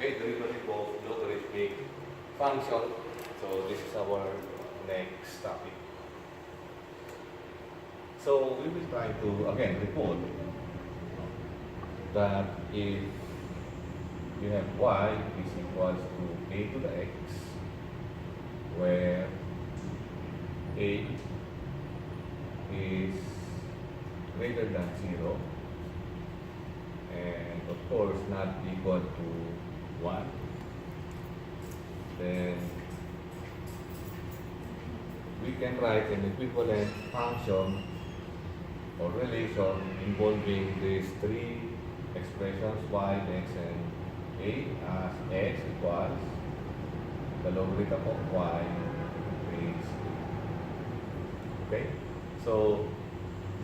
Okay, derivative of logarithmic function. So this is our next topic. So we will try to again report that if you have y is equals to a to the x, where a is greater than 0 and of course not equal to 1, then we can write an equivalent function or relation involving these three expressions y, x, and a as x equals the logarithm of y raised to. Okay, so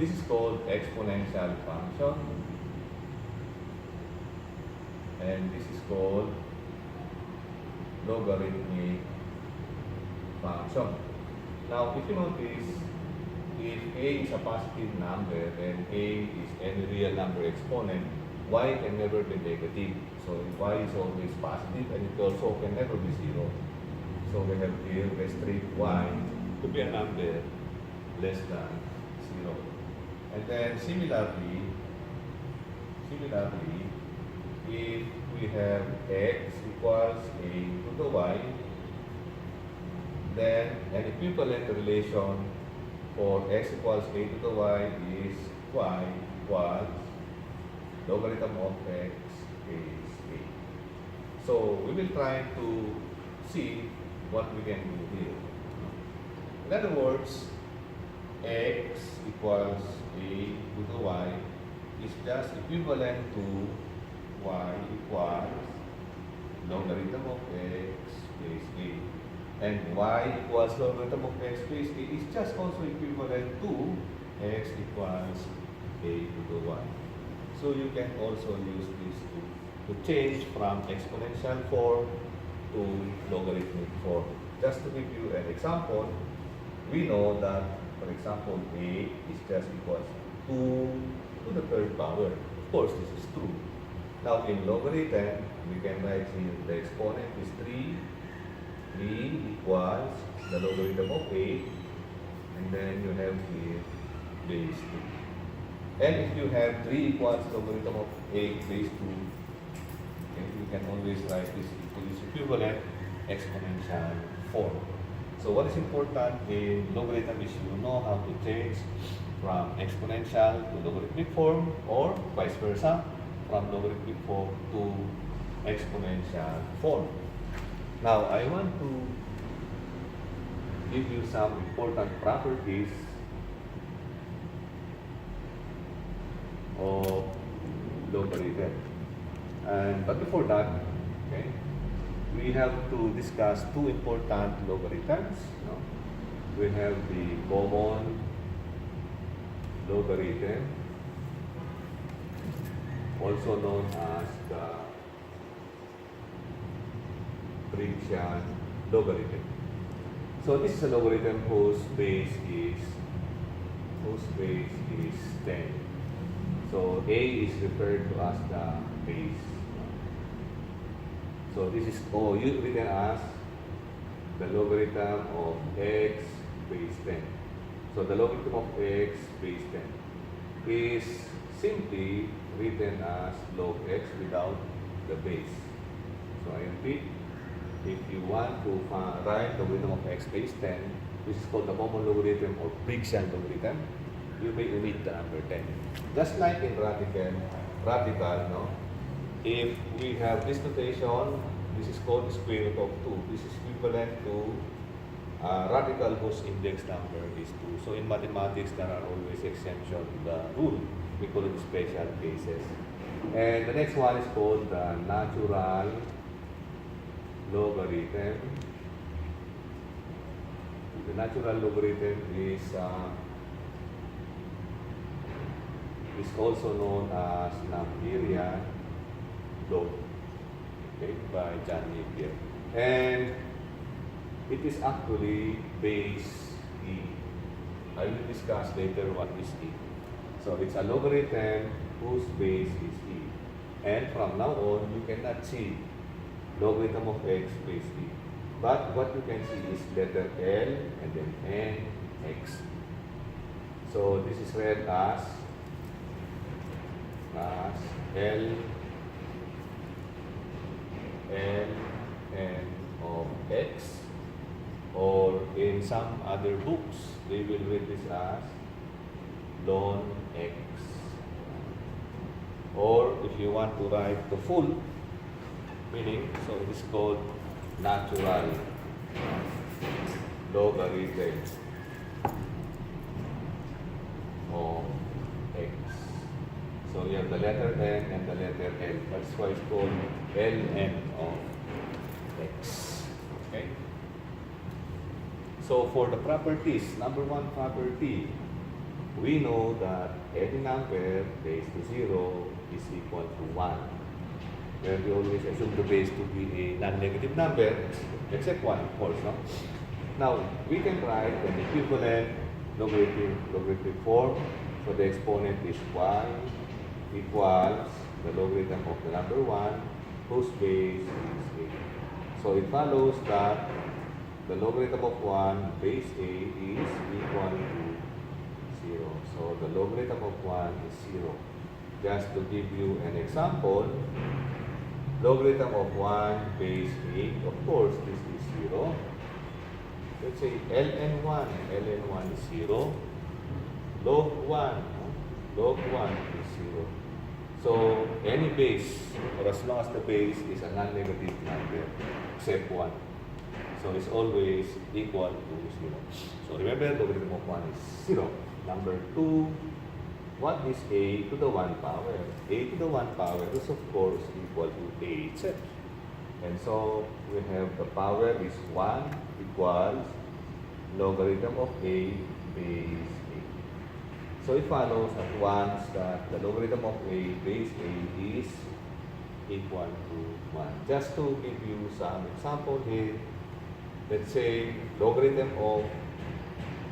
this is called exponential function, and this is called logarithmic function. Now, if you notice, if a is a positive number and a is any real number exponent, y can never be negative. So y is always positive, and it also can never be 0. So we have here restrict y to be a number less than 0. And then similarly, if we have x equals a to the y, then an equivalent relation for x equals a to the y is y equals logarithm of x is a. So we will try to see what we can do here. In other words, x equals a to the y is just equivalent to y equals logarithm of x base a. And y equals logarithm of x base a is just also equivalent to x equals a to the y. So you can also use this to change from exponential form to logarithmic form. Just to give you an example, we know that, for example, a is just equals to the third power. Of course, this is true. Now, in logarithm, we can write here the exponent is 3. 3 equals the logarithm of a, and then you have here base 2. And if you have 3 equals logarithm of a base 2, okay, you can always write this into this equivalent exponential form. So what is important in logarithm is you know how to change from exponential to logarithmic form, or vice versa, from logarithmic form to exponential form. Now, I want to give you some important properties of logarithm. But before that, okay, we have to discuss two important logarithms. We have the common logarithm, also known as the Briggshian logarithm. So this is a logarithm whose base is 10. So a is referred to as the base. So this is written as the logarithm of x base 10. So the logarithm of x base 10 is simply written as log x without the base. So I repeat, if you want to write the logarithm of x base 10, which is called the common logarithm or Briggshian logarithm, you may omit the number 10. Just like in radical, no? If we have this notation, this is called the square root of 2. This is equivalent to radical whose index number is 2. So in mathematics, there are always exceptions to the rule. We call it special cases. And the next one is called the natural logarithm. The natural logarithm is also known as Napierian log, okay, by John Napier. And it is actually base e. I will discuss later what is e. So it's a logarithm whose base is e. And from now on, you cannot see logarithm of x base a. But what you can see is letter L and then n, x. So this is read as L n of x, or in some other books they will read this as ln x. Or if you want to write the full meaning, so it is called natural logarithm of x. So you have the letter n and the letter l. That's why it's called ln of x. Okay? So for the properties, number one property, we know that any number base to 0 is equal to 1. Where we always assume the base to be a non-negative number, except 1, of course. No? Now, we can write an equivalent logarithm form. So the exponent is y equals the logarithm of the number 1, whose base is a. So it follows that the logarithm of 1 base a is equal to 0. So the logarithm of 1 is 0. Just to give you an example, logarithm of 1 base 8, of course, this is 0. Let's say ln1 is 0. Log 1 is 0. So any base, or as long as the base is a non-negative number, except 1. So it's always equal to 0. So remember, logarithm of 1 is 0. Number 2, what is a to the 1 power? A to the 1 power is of course equal to a itself. And so we have the power is 1 equals logarithm of a base a. So it follows at once that the logarithm of a base a is equal to 1. Just to give you some example here, let's say logarithm of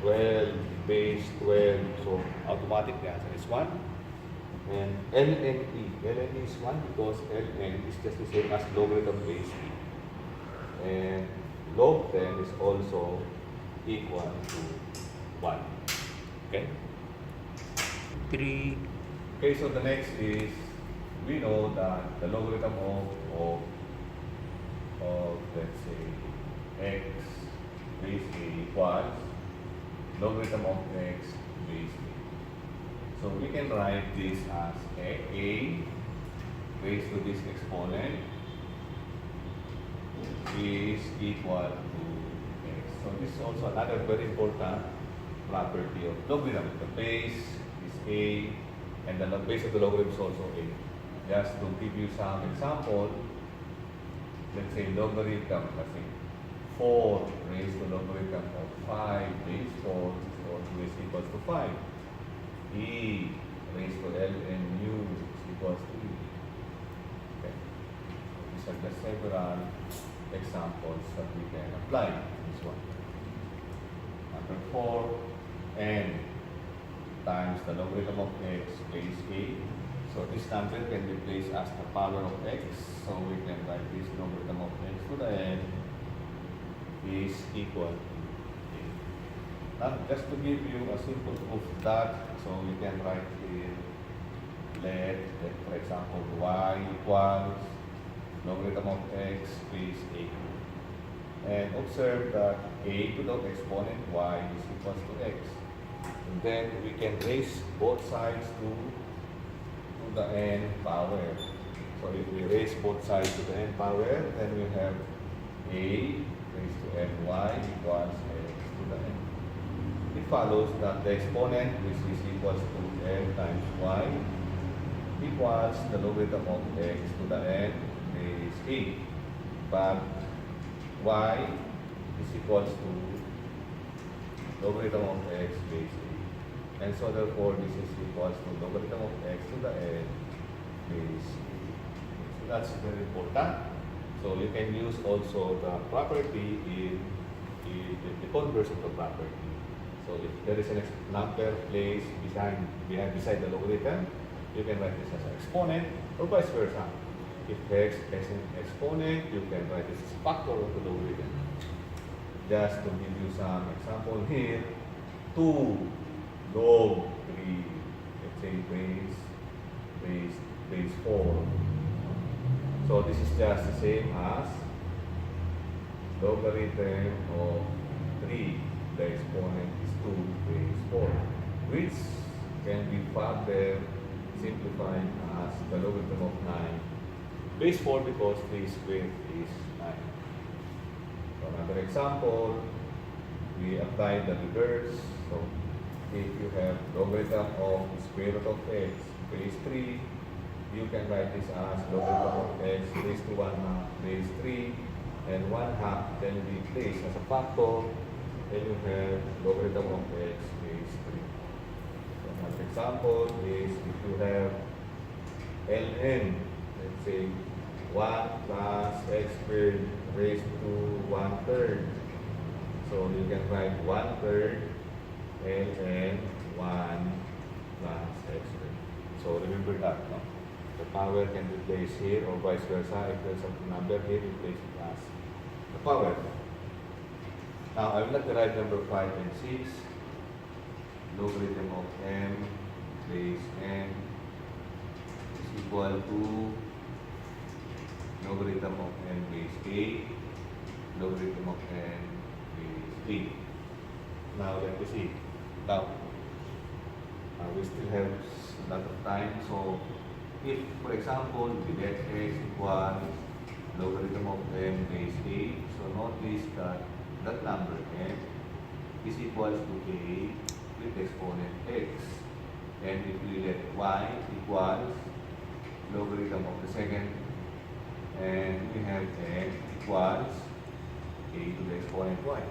12 base 12, so automatic the answer is 1. And ln is 1 because ln is just the same as logarithm base e. And log 10 is also equal to 1. Okay? 3. Okay, so the next is, we know that the logarithm of let's say x base a equals logarithm of x base a. So we can write this as a raised to this exponent is equal to x. So this is also another very important property of logarithm. The base is a, and the base of the logarithm is also a. Just to give you some example, let's say logarithm, let's say 4 raised to logarithm of 5 base 4 is equals to 5. E raised to ln u is equals to e. Okay. These are the several examples that we can apply to this one. Number 4, n times the logarithm of x base a. So this number can be placed as the power of x. So we can write this logarithm of x to the n is equal to a. Now, just to give you a simple proof that, so we can write here, let for example, y equals logarithm of x base a. And observe that a to the exponent y is equals to x. And then we can raise both sides to the n power. So if we raise both sides to the n power, then we have a raised to ny equals x to the n. It follows that the exponent, which is equals to n times y, equals the logarithm of x to the n is a. But y is equals to logarithm of x base a. And so therefore this is equals to logarithm of x to the n base a. So that's very important. So you can use also the property in the converse of the property. So if there is a number placed beside the logarithm, you can write this as an exponent or vice versa. If x is an exponent, you can write this as factor of the logarithm. Just to give you some example here, 2 log 3, let's say base 4. So this is just the same as logarithm of 3, the exponent is 2 base 4, which can be further simplified as the logarithm of 9 base 4 because 3 squared is 9. So another example, we apply the reverse. So if you have logarithm of square root of x base 3, you can write this as logarithm of x raised to 1 half base 3, and 1 half can be placed as a factor, and you have logarithm of x base 3. So another example is if you have ln, let's say 1 plus x squared raised to 1/3. So you can write 1/3 ln 1 plus x squared. So remember that, no? The power can be placed here or vice versa. If there's a number here, you place it as the power. Now I would like to write number 5 and 6. Logarithm of m base n is equal to logarithm of n base 8, logarithm of n base 8. Now let me see. Now we still have a lot of time. So if, for example, we let x equals logarithm of n base 8, so notice that that number n is equals to a with exponent x. And if we let y equals logarithm of the second, and we have n equals a to the exponent y.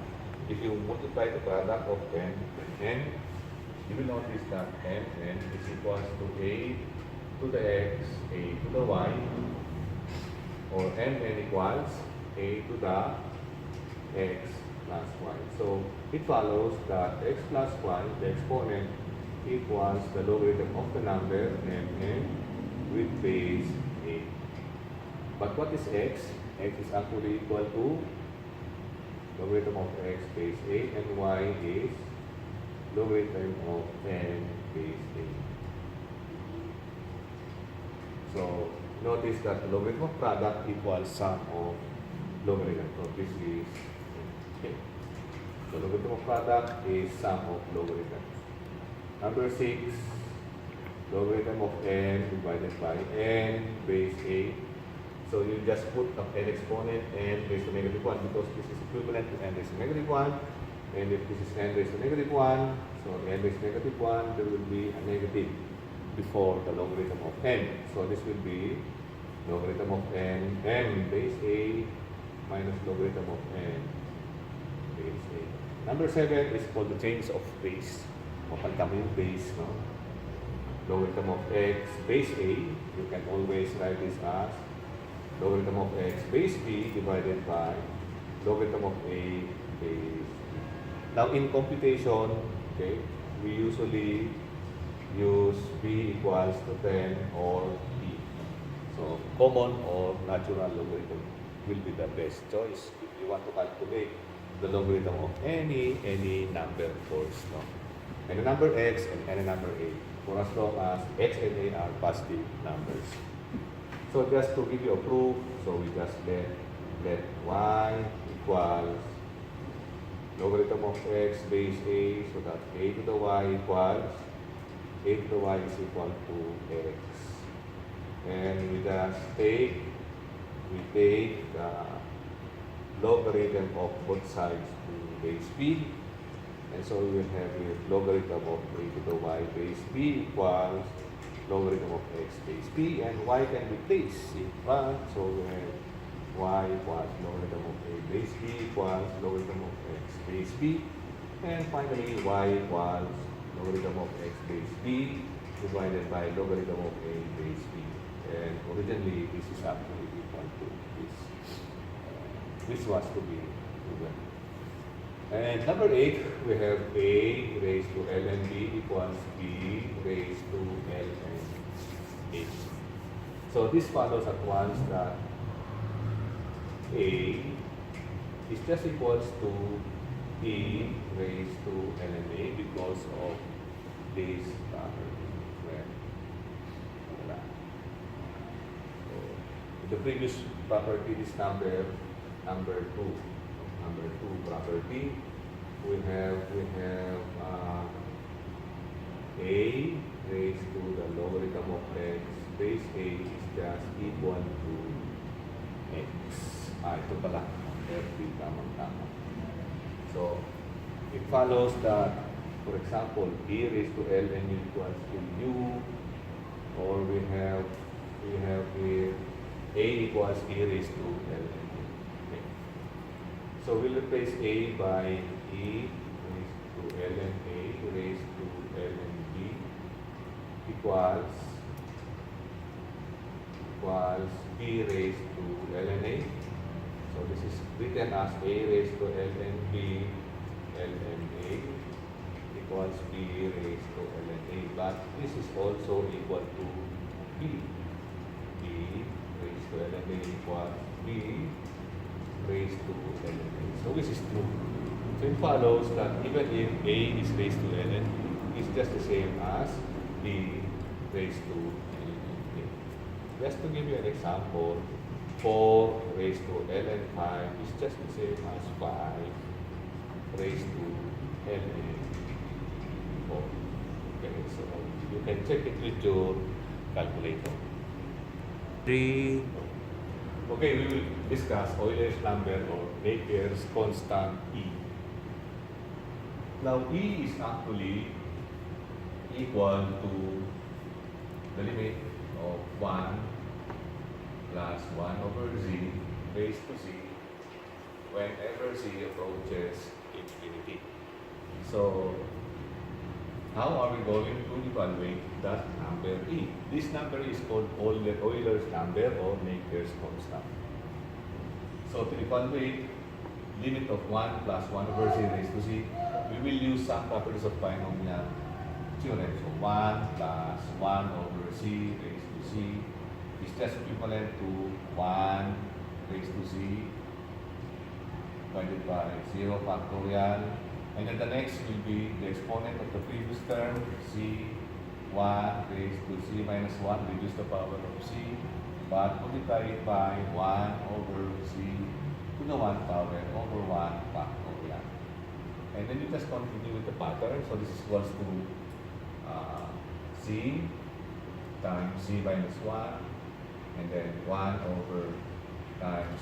If you multiply the product of n and n, you will notice that n is equals to a to the x, a to the y, or n equals a to the x plus y. So it follows that x plus y, the exponent, equals the logarithm of the number n with base 8. But what is x? X is actually equal to logarithm of x base 8, and y is logarithm of n base 8. So notice that the logarithm of product equals sum of logarithm. So this is okay. The logarithm of product is sum of logarithm. Number 6, logarithm of n divided by n base 8. So you just put an exponent n raised to negative 1 because this is equivalent to n raised to negative 1. And if this is n raised to negative 1, so n raised to negative 1, there will be a negative before the logarithm of n. So this will be logarithm of n base 8 minus logarithm of n base 8. Number 7 is called the change of base. Mapalitan mo yung base, no? Logarithm of x base a, you can always write this as logarithm of x base b divided by logarithm of a base b. Now in computation, okay, we usually use b equals to 10 or b. So common or natural logarithm will be the best choice if you want to calculate the logarithm of any number, of course, no? And the number x and any number a, for as long as x and a are positive numbers. So just to give you a proof, so we just let y equals logarithm of x base a, so that a to the y equals a to the y is equal to x. And we just take the logarithm of both sides to base b. And so we will have here logarithm of a to the y base b equals logarithm of x base b, and y can be placed in front. So we have y equals logarithm of a base b equals logarithm of x base b. And finally, y equals logarithm of x base b divided by logarithm of a base b. And originally, this is actually equal to this. This was to be proven. And number 8, we have a raised to ln b equals b raised to ln a. So this follows at once that A is just equals to E raised to ln A because of this property. Well, wala. So, the previous property is number 2. Number 2 property. We have A raised to the logarithm of x base A is just equal to x. Ito pala. Every tamang-tama. So, it follows that, for example, E raised to ln equals to U, or we have here A equals E raised to ln. Okay. So, we'll replace A by E raised to ln A raised to ln B equals B raised to ln A. So this is written as A raised to ln B ln A equals B raised to ln A. But this is also equal to B. B raised to ln A equals B raised to ln A. So this is true. So it follows that even if A is raised to ln, it's just the same as B raised to ln A. Just to give you an example, 4 raised to ln 5 is just the same as 5 raised to ln 4. Okay, so you can check it with your calculator. 3. Okay, we will discuss Euler's number or Napier's constant E. Now, E is actually equal to the limit of 1 plus 1 over z raised to z whenever z approaches infinity. So, how are we going to evaluate that number E? This number is called Euler's number or Napier's constant. So, to evaluate limit of 1 plus 1 over z raised to z, we will use some properties of binomial theorem. So, 1 plus 1 over z raised to z is just equivalent to 1 raised to z divided by 0 factorial. And then the next will be the exponent of the previous term, z 1 raised to z minus 1, reduce the power of z, but multiply it by 1 over z to the 1 power over 1 factorial. And then you just continue with the pattern. So this is equals to z times z minus 1, and then 1 over times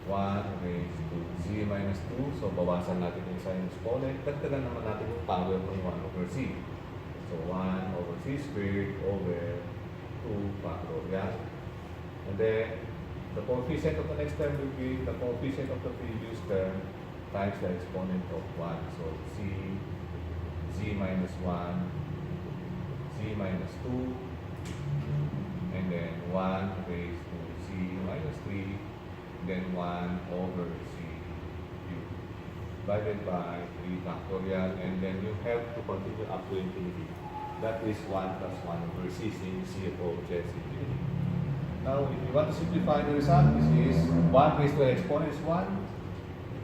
1 raised to z minus 2. So, bawasan natin yung sign exponent. Dagdagan naman natin yung power ng 1 over z. So, 1 over z squared over 2 factorial. And then, the coefficient of the next term will be the coefficient of the previous term times the exponent of 1. So, z minus 1, z minus 2, and then 1 raised to z minus 3, then 1 over z cubed divided by 3 factorial, and then you have to continue up to infinity. That is 1 plus 1 over z since z approaches infinity. Now, if you want to simplify the result, this is 1 raised to the exponent is 1.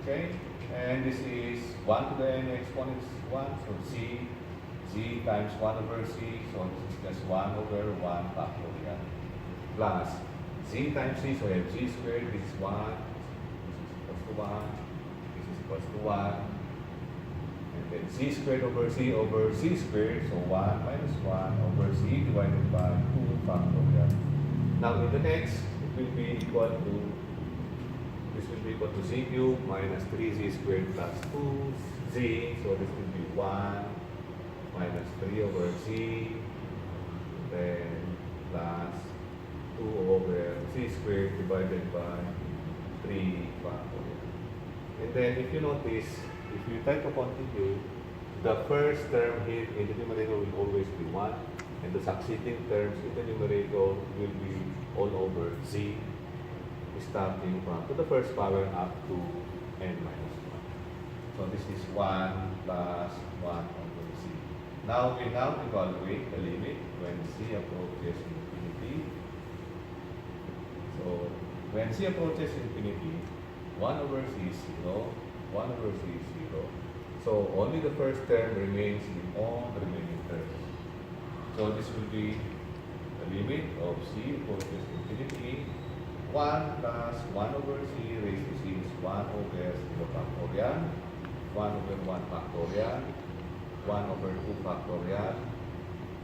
Okay? And this is 1 to the n exponent is 1. So z times 1 over z. So this is just 1 over 1 factorial. Plus z times z. So we have z squared. This is 1. This is equals to 1. This is equals to 1. And then z squared over z squared. So 1 minus 1 over z divided by 2 factorial. Now in the next, it will be equal to, this will be equal to z cubed minus 3z squared plus 2z. So this will be 1 minus 3 over z, then plus 2 over z squared divided by 3 factorial. And then if you notice, if you try to continue, the first term here in the numerator will always be 1, and the succeeding terms in the numerator will be all over z, starting from to the first power up to n minus 1. So this is 1 plus 1 over z. Now we evaluate the limit when z approaches infinity. When c approaches infinity, 1 over c is 0, 1 over c is 0. So only the first term remains in all the remaining terms. So this will be the limit of c approaches infinity. 1 plus 1 over c raised to c is 1 over 0 factorial, 1 over 1 factorial, 1 over 2 factorial,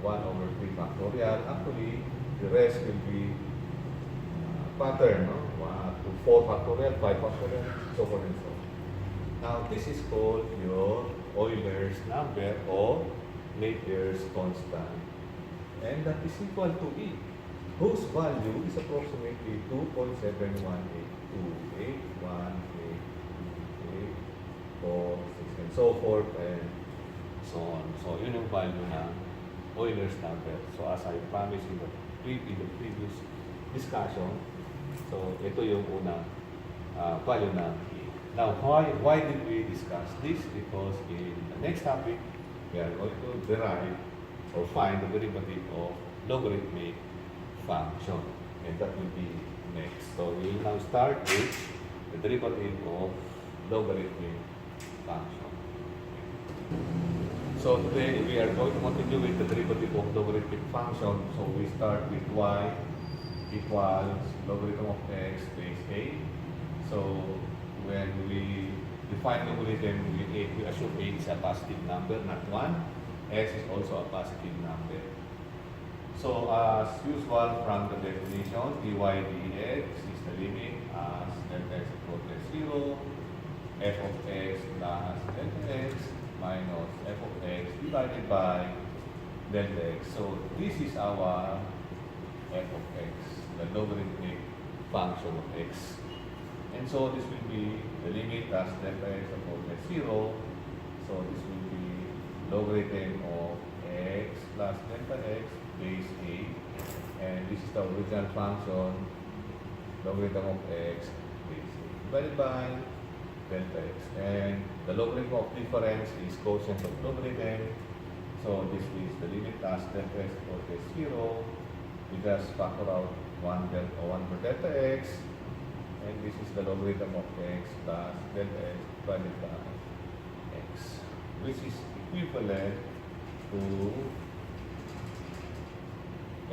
1 over 3 factorial. Actually, the rest will be pattern, no? 1 to 4 factorial, 5 factorial, so forth and so on. Now, this is called your Euler's number or Napier's constant. And that is equal to E, whose value is approximately 2.718281848 and so forth and so on. So, yun yung value ng Euler's number. So, as I promised in the previous discussion, so ito yung unang value ng E. Now, why did we discuss this? Because in the next topic, we are going to derive or find the derivative of logarithmic function. And that will be next. So, we will now start with the derivative of logarithmic function. So, today we are going to continue with the derivative of logarithmic function. So, we start with y equals logarithm of x base a. So, when we define logarithm, we assume a is a positive number, not 1. X is also a positive number. So, as usual from the definition, dy dx is the limit as delta x equals to 0, f of x plus delta x minus f of x divided by delta x. So, this is our f of x, the logarithmic function of x. And so this will be the limit as delta x equals to 0. So this will be logarithm of x plus delta x base a. And this is the original function, logarithm of x base a divided by delta x. And the logarithm of difference is quotient of logarithm. So this is the limit as delta x equals to 0. We just factor out 1 over delta x. And this is the logarithm of x plus delta x divided by x, which is equivalent to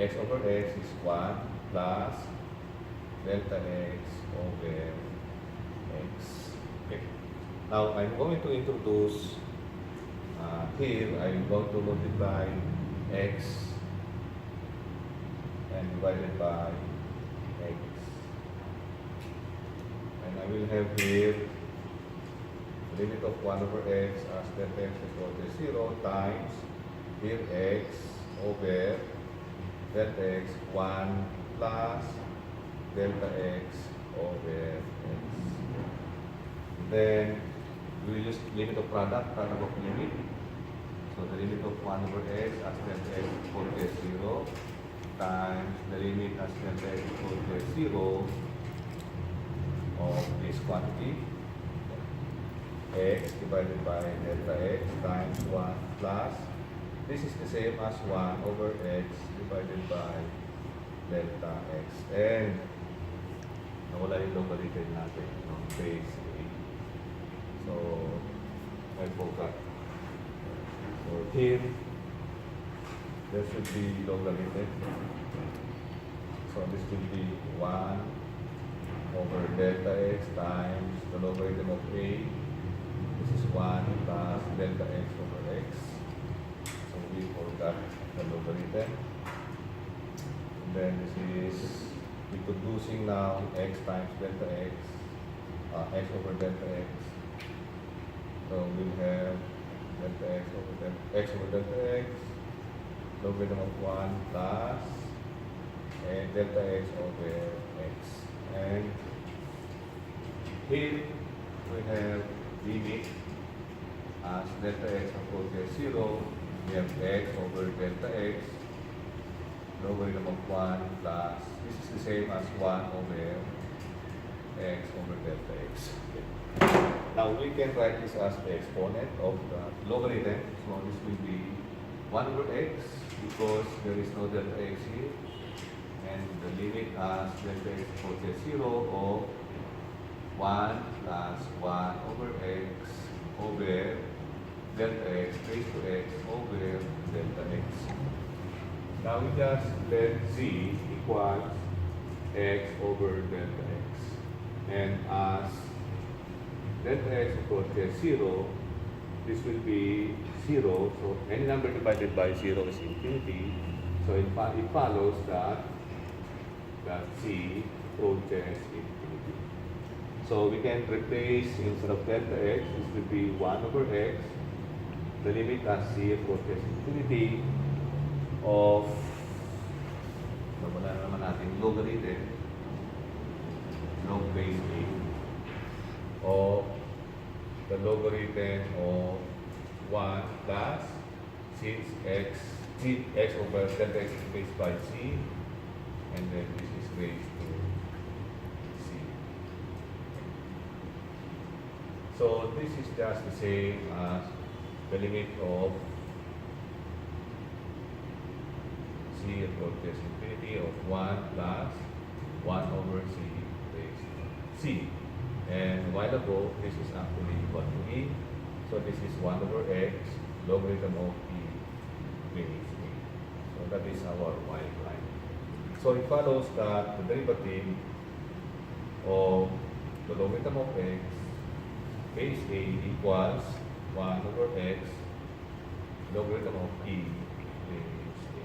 x over x is 1 plus delta x over x. Okay. Now, I'm going to introduce here, I'm going to multiply x and divided by x. And I will have here limit of 1 over x as delta x equals to 0 times here x over delta x 1 plus delta x over x. Then we will use limit of product of limit. So the limit of 1 over x as delta x equals to 0 times the limit as delta x equals to 0 of this quantity x divided by delta x times 1 plus, this is the same as 1 over x divided by delta x. And nawala yung logarithm natin, no? Base a. So, I forgot. So here, there should be logarithm. So this will be 1 over delta x times the logarithm of a. This is 1 plus delta x over x. So we forgot the logarithm. And then this is reproducing now x times delta x, x over delta x. So we'll have delta x over delta x, logarithm of 1 plus and delta x over x. And here we have limit as delta x equals to 0. We have x over delta x, logarithm of 1 plus, this is the same as 1 over x over delta x. Okay. Now we can write this as the exponent of the logarithm. So this will be 1 over x because there is no delta x here. and the limit as delta x equals to 0 of 1 plus 1 over x over delta x raised to x over delta x. Now we just let z equals x over delta x. And as delta x equals to 0, this will be 0. So any number divided by 0 is infinity. So it follows that z approaches infinity. So we can replace, instead of delta x, this will be 1 over x. The limit as z approaches infinity of, wala naman natin, logarithm, log base a, of the logarithm of 1 plus, since x over delta x is raised by c, and then this is raised to c. So this is just the same as the limit of c approaches infinity of 1 plus 1 over c raised to c. And a while ago, this is actually equal to e. So this is 1 over x logarithm of e base a. So that is our y line. So it follows that the derivative of the logarithm of x base a equals 1 over x logarithm of e base a.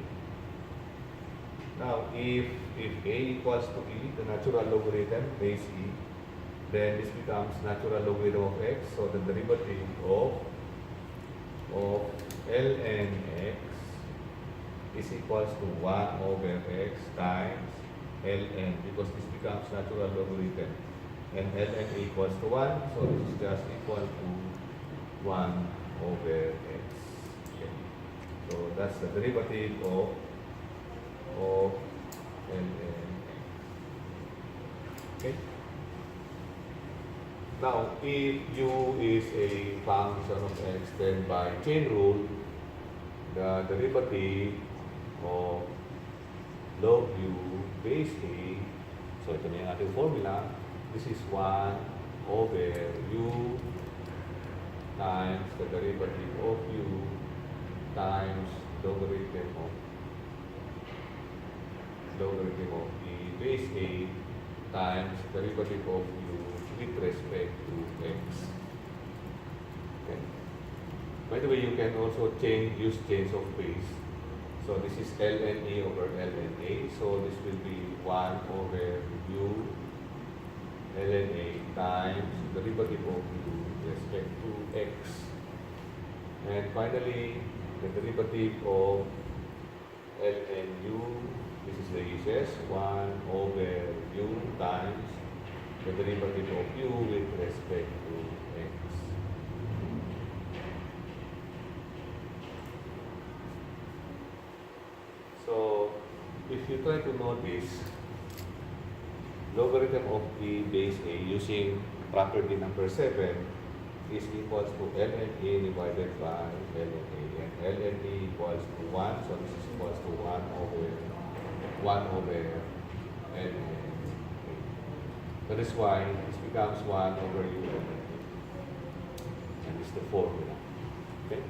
Now, if a equals to e, the natural logarithm base e, then this becomes natural logarithm of x. So the derivative of ln x is equals to 1 over x times ln, because this becomes natural logarithm. And ln equals to 1, so this is just equal to 1 over x. Okay. So that's the derivative of ln x. Okay. Now, if u is a function of x, then by chain rule, the derivative of log u base a, so ito na yung ating formula, this is 1 over u times the derivative of u times logarithm of e base a times derivative of u with respect to x. Okay. By the way, you can also use change of base. So this is ln a over ln a. So this will be 1 over u ln a times derivative of u with respect to x. And finally, the derivative of ln u, this is the easiest, 1 over u times the derivative of u with respect to x. So, if you try to notice, logarithm of e base a using property number 7 is equals to ln a divided by ln a. And ln a equals to 1, so this is equals to 1 over ln a. That is why this becomes 1 over u ln a. And this is the formula. Okay?